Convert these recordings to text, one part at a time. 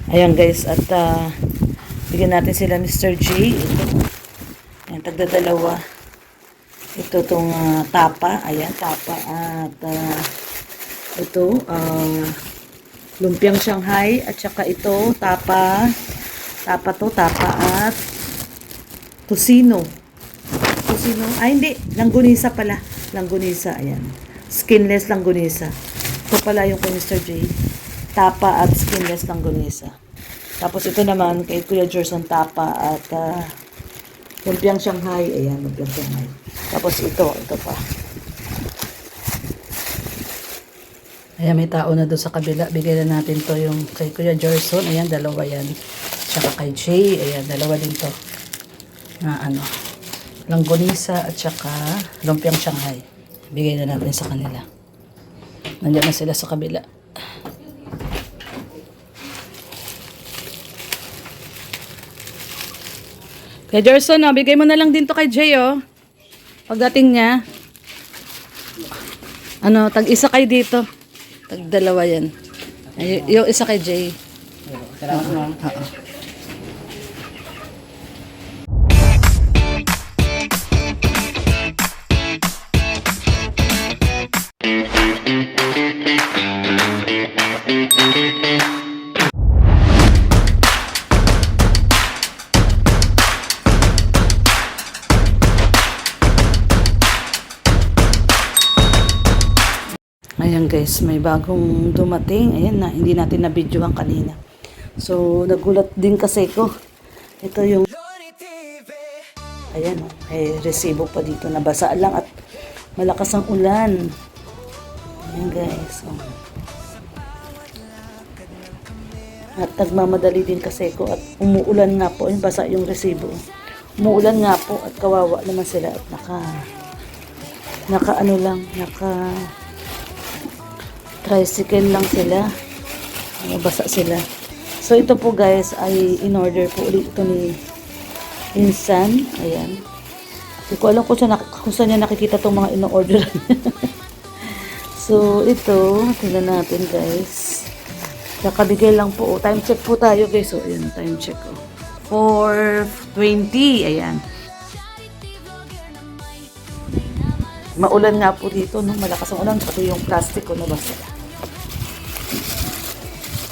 Ayan guys, at bigyan natin sila Mr. J. Ito. Ayan, tagdadalawa. Ito tong tapa. Ayan, tapa. At ito, lumpiang Shanghai. At saka ito, tapa. Tapa to, tapa at Tocino. Tocino. Ay, hindi. Langgunisa pala. Langgunisa. Ayan. Skinless langgunisa. Ito pala yung kay Mr. J. Tapa at skinless langgunisa. Tapos ito naman kay Kuya Gerson, tapa at lumpiang Shanghai. Ayan, lumpiang Shanghai. Tapos ito pa. Ayan, may tao na doon sa kabila. Bigyan na natin to yung kay Kuya Gerson. Ayan, dalawa yan. Tsaka kay Jay. Ayan, dalawa din to. Na langgonisa at saka lumpiang Shanghai. Bigay na natin sa kanila. Nandiyan na sila sa kabila. Kay Gerson, bigay mo na lang din to kay Jay, pagdating niya. Tag-isa kayo dito. Tag-dalawa yan. Yung isa kay Jay. Salamat mo. Ayan guys, may bagong dumating. Ayan na, hindi natin na-videohan kanina. So, nagulat din kasi ko. Ito yung ayan, may resibo pa dito. Nabasa lang at malakas ang ulan. Ayan guys. At nagmamadali din kasi ko at umuulan nga po. Yung basa yung resibo. Umuulan nga po at kawawa naman sila at naka tricycle lang sila. Basa sila. So ito po guys ay in-order po ulit ito ni Insan. Ayan. Hindi ko alam kung saan niya nakikita itong mga in-order. So ito, tingnan natin guys. Kakabigay lang po. Time check po tayo guys. So ayan, time check. 4:20. Ayan. Maulan nga po dito, no? Malakas ang ulan. Pati yung plastic ko nabasa.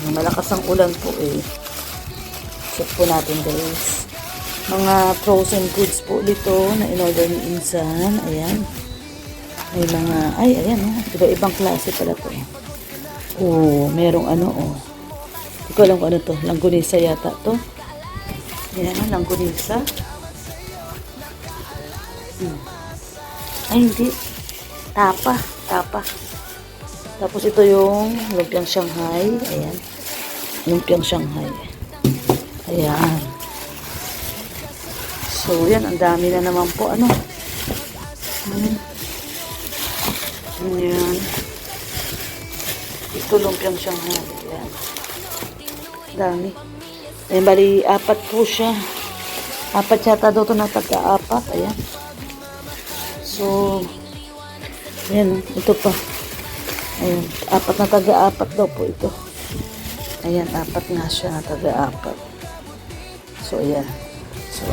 Malakas ang ulan po Check po natin guys. Mga frozen goods po dito na in-order ni Insan. Ayan. May mga, ayan iba-ibang klase pala to. Merong Hindi ko alam kung ano to. Langgunisa yata to. Ayan, langgunisa. Ay, hindi. Tapa. Tapos ito yung lumpiang Shanghai. Ayan. Lumpiang Shanghai. Ayan. So, yan. Ang dami na naman po. Ayan. Ito lumpiang Shanghai. Ayan. Dami. Ayan, bali, 4 po siya. 4 yata daw ito na tagka-4. Ayan. So, ayan, ito pa. Ayan, 4 na taga-4 daw po ito. Ayan, 4 nga siya na taga-4. So, ayan. So,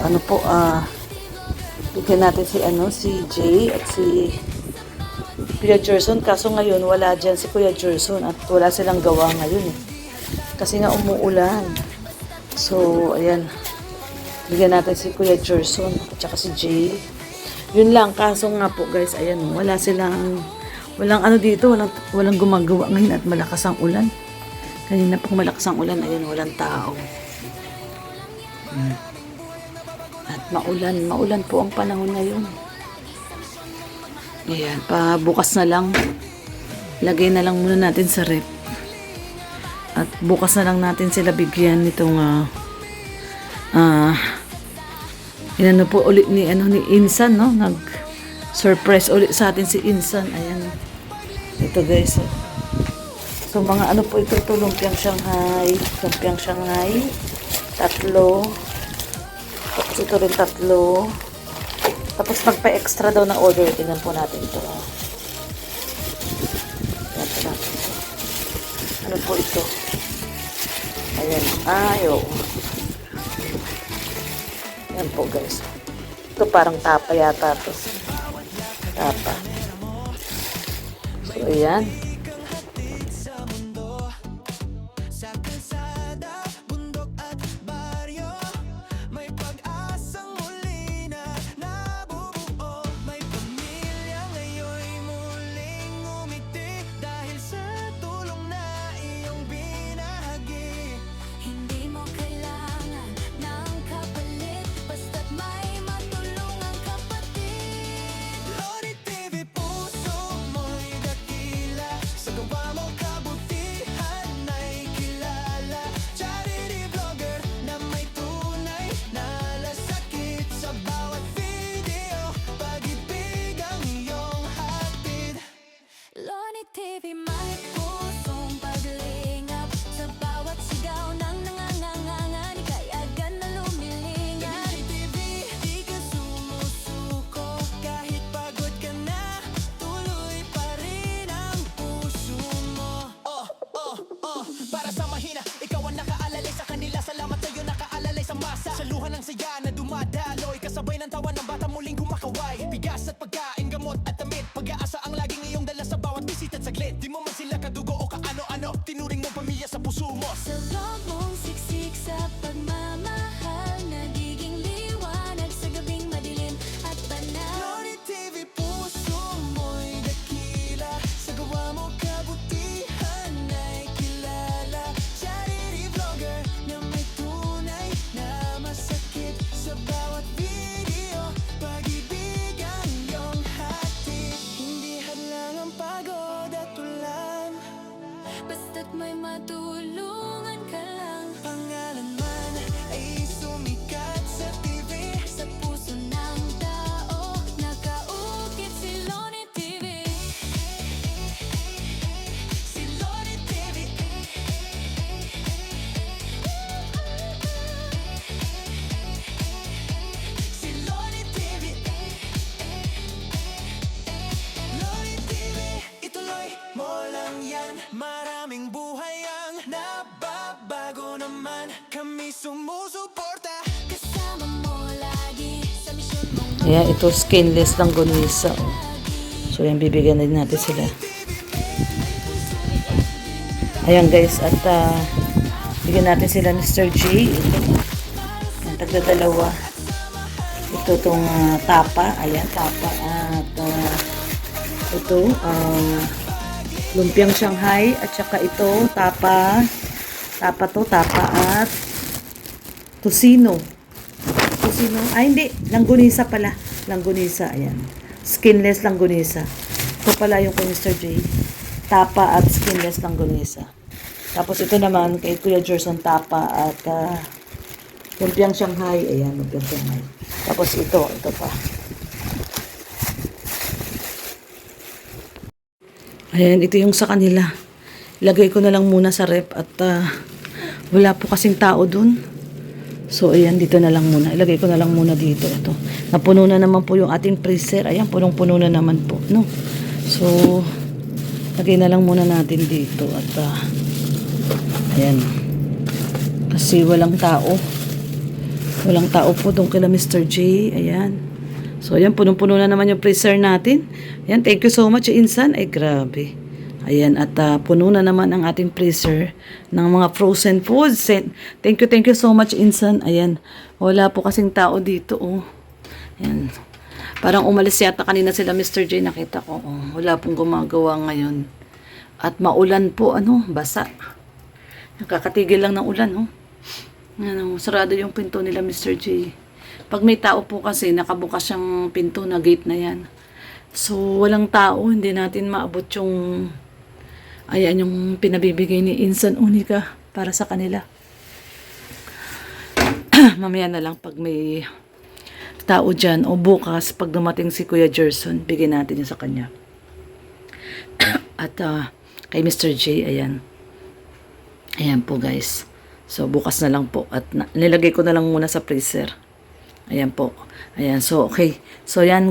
bigyan natin si Jay at si Kuya Gerson. Kaso ngayon, wala dyan si Kuya Gerson at wala silang gawa ngayon Kasi nga umuulan. So, ayan. Bigyan natin si Kuya Gerson at saka si Jay. Yun lang, kaso nga po guys, ayan, walang dito, walang gumagawa ngayon at malakas ang ulan. Kanina pong malakas ang ulan, ayan, walang tao. At maulan po ang panahon ngayon. Ayan, bukas na lang. Lagay na lang muna natin sa rep. At bukas na lang natin sila bigyan nitong inano po ulit ni Insan, no? Nag-surprise ulit sa atin si Insan. Ayan. Ito guys. So mga po ito, lumpiang Shanghai. Lumpiang Shanghai. 3. Tapos ito rin 3. Tapos magpa-extra daw na order. Tingnan po natin ito. Ano po ito? Ayan. Oo. Ayan po guys. Ito parang tapa yata to. Tapa. So, ayan. Loni TV may pusong paglingap sa bawat sigaw ng nangangangangani kaya na lumilingap. Loni TV, di ka sumusuko kahit pagod ka na, tuloy pa rin ang puso mo. Para sa mahina, ikaw ang nakaalalay sa kanila. Salamat sa'yo nakaalalay sa masa. Sa luha ng saya na dumadaloy, kasabay ng tawa ng bata muling kumakaway. Bigas at pagkain, gamot at damit, pag-aasa ang laging iyong dala sa bawat bisita't saglit. Di mo man sila kadugo o kaano-ano, tinuring mo pamilya sa puso mo. Sa loob mong siksik sa pagmamahal, nagiging liwanag sa gabing madilim at banal. Loni TV, puso mo'y dakila, sa gawa mo kabutihan ay kilala. Charity vlogger na may tunay na masakit sa bawat video, pag-ibig ang iyong hatid. Hindi hadlang ang pagod at ulan, basta't may matulungan ka lang. Pangalan man ay sumikat sa TV, sa puso ng tao nakaukit si Loni TV. Si Loni TV. Si Loni TV. Loni TV, ituloy mo lang yan. Maraming buhay ang nababago naman. Kami sumusuporta, kasama mo lagi sa misyon mong Ayan, ito skinless lang gunisa. So, yan, bibigyan din natin sila. Ayan guys, at bigyan natin sila Mr. J. Ito, ang tagdadalawa. Ito tong tapa. Ayan, tapa. At ito, lumpiang Shanghai. At saka ito, tapa. Tapa to, tapa at Tocino. Tocino. Ay, hindi. Langgunisa pala. Langgunisa. Ayan. Skinless langgunisa. Ito pala yung kay Mr. J. Tapa at skinless langgunisa. Tapos ito naman kay Kuya Gerson, tapa at lumpiang Shanghai. Ayan, lumpiang Shanghai. Tapos ito pa. Ayan, ito yung sa kanila. Ilagay ko na lang muna sa rep at wala po kasing tao dun. So, ayan, dito na lang muna. Ilagay ko na lang muna dito. Ito. Napuno na naman po yung ating freezer. Ayan, punong-puno na naman po. No? So, lagay na lang muna natin dito. At, ayan. Kasi walang tao. Walang tao po doon kila Mr. J. Ayan. So, ayan, punong-puno na naman yung freezer natin. Ayan, thank you so much, Insan. Ay, grabe. Ayan, at puno na naman ang ating freezer ng mga frozen foods. Thank you so much, Insan. Ayan, wala po kasing tao dito, oh. Ayan. Parang umalis yata kanina sila Mr. J, nakita ko. Oh, wala pong gumagawa ngayon. At maulan po, basa. Nakakatigil lang ng ulan, oh. Ayan, sarado yung pinto nila Mr. J. Pag may tao po kasi, nakabukas yung pinto na gate na yan. So, walang tao, hindi natin maabot yung ayan yung pinabibigay ni Insan Unica para sa kanila. Mamaya na lang pag may tao dyan o bukas pag dumating si Kuya Gerson, bigyan natin yun sa kanya. At kay Mr. J, ayan. Ayan po guys. So bukas na lang po at nilagay ko na lang muna sa freezer. Ayan po. Ayan, so okay. So yan,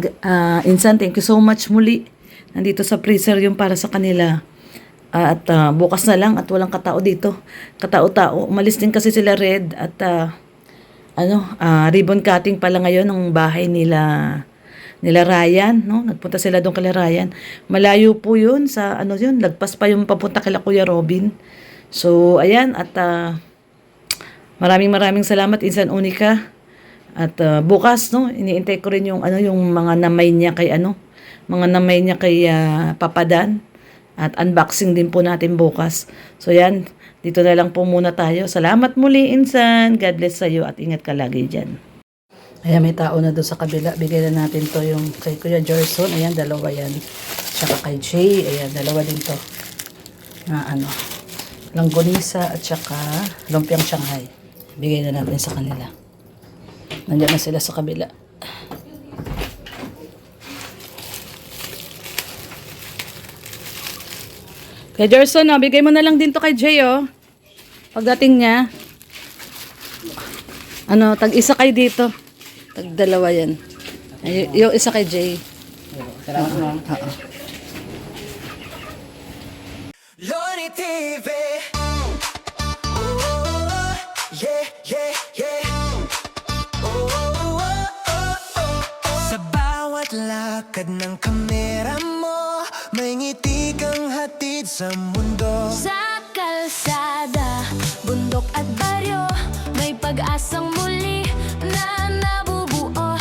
Insan, thank you so much muli. Nandito sa freezer yung para sa kanila. At bukas na lang at walang katao dito. Katao-tao. Umalis din kasi sila Red at ribbon cutting pala ngayon ng bahay nila Ryan, no? Nagpunta sila doon kay Ryan. Malayo po 'yun sa yun, lagpas pa yung papunta kay Kuya Robin. So, ayan at maraming salamat Insan Unica. At bukas, no, iniintay ko rin yung yung mga namay niya kay Papa Dan. At unboxing din po natin bukas. So yan, dito na lang po muna tayo. Salamat muli, Insan. God bless sa iyo at ingat ka lagi dyan. Ayan, may tao na doon sa kabila. Bigay na natin to yung kay Kuya Gerson. Ayan, dalawa yan. Tsaka kay Jay. Ayan, dalawa din to. Na langgonisa at tsaka lumpiang Shanghai. Bigay na natin sa kanila. Nandiyan na sila sa kabila. Kay Gerson, bigay mo na lang din to kay Jay, pagdating niya. Tag-isa kayo dito. Tag-dalawa yan. Yung isa kay Jay. Salamat ma'am. Loni TV. Oh, yeah, yeah, yeah. Sa bawat lakad ng kamera mo, may ngiti kang hatid sa mundo. Sa kalsada, bundok at baryo, may pag-asang muli na nabubuo.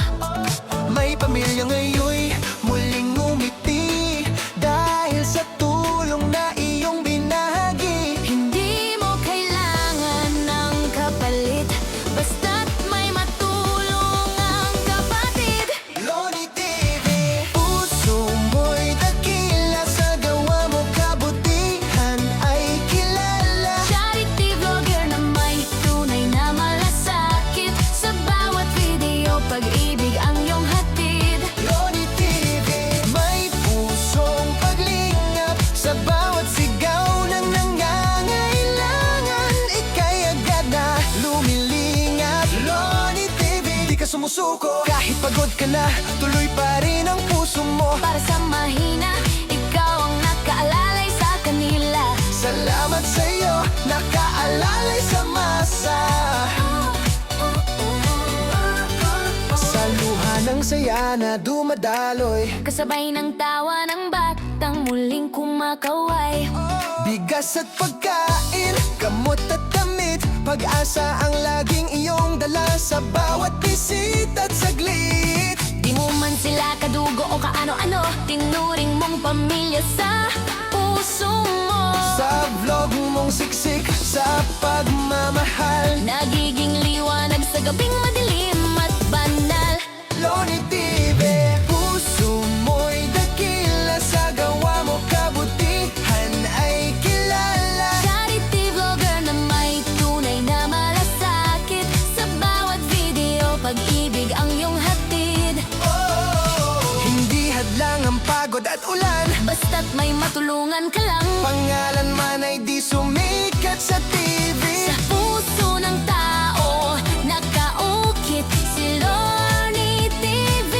May pamilya ngayon muling ngumiti dahil sa tulong na iyong binahagi. Hindi mo kailangan ng kapalit, basta't may matulong ang kapatid. Loni TV. Puso mo'y dakila, sa gawa mo kabutihan ay kilala. Charity vlogger na may tunay na malasakit, sa bawat video pag-ibig ang iyong hatid. Loni TV. May pusong paglingap sa bawat sigaw ng nangangailangan. Ika'y agad na lumilingap. Loni TV. Di ka sumusuko kahit pagod ka na, tuloy pa rin ang puso mo. Para sa mahina, ikaw ang nakaalalay sa kanila. Salamat sa'yo, nakaalalay sa masa. Sa luha ng saya na dumadaloy, Kasabay ng tawa ng batang muling kumakaway. bigas at pagkain, gamot at damit, pag-asa ang laging iyong dala sa bawat bisita at saglit. Di mo man sila kadugo o kaano-ano, tinuring mong pamilya sa puso mo. Sa vlog mong siksik, sa pagmamahal, Nagiging liwanag sa gabing madilim at banal. Loni TV. Puso mo'y dakila, sa gawa mo kabutihan ay kilala. Charity vlogger na may tunay na malasakit, sa bawat video pag-ibig ang iyong hatid. Hindi hadlang ang pagod at ulan, Basta't may matulungan ka lang, pangalan man ay di sumikat sa TV. sa puso ng tao nakaukit si Loni TV.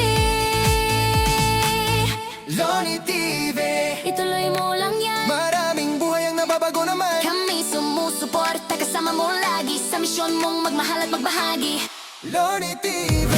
Loni TV. Ituloy mo lang yan, Maraming buhay ang nababago naman. kami sumusuporta kasama mo lagi, sa misyon mong magmahal at magbahagi. Loni TV.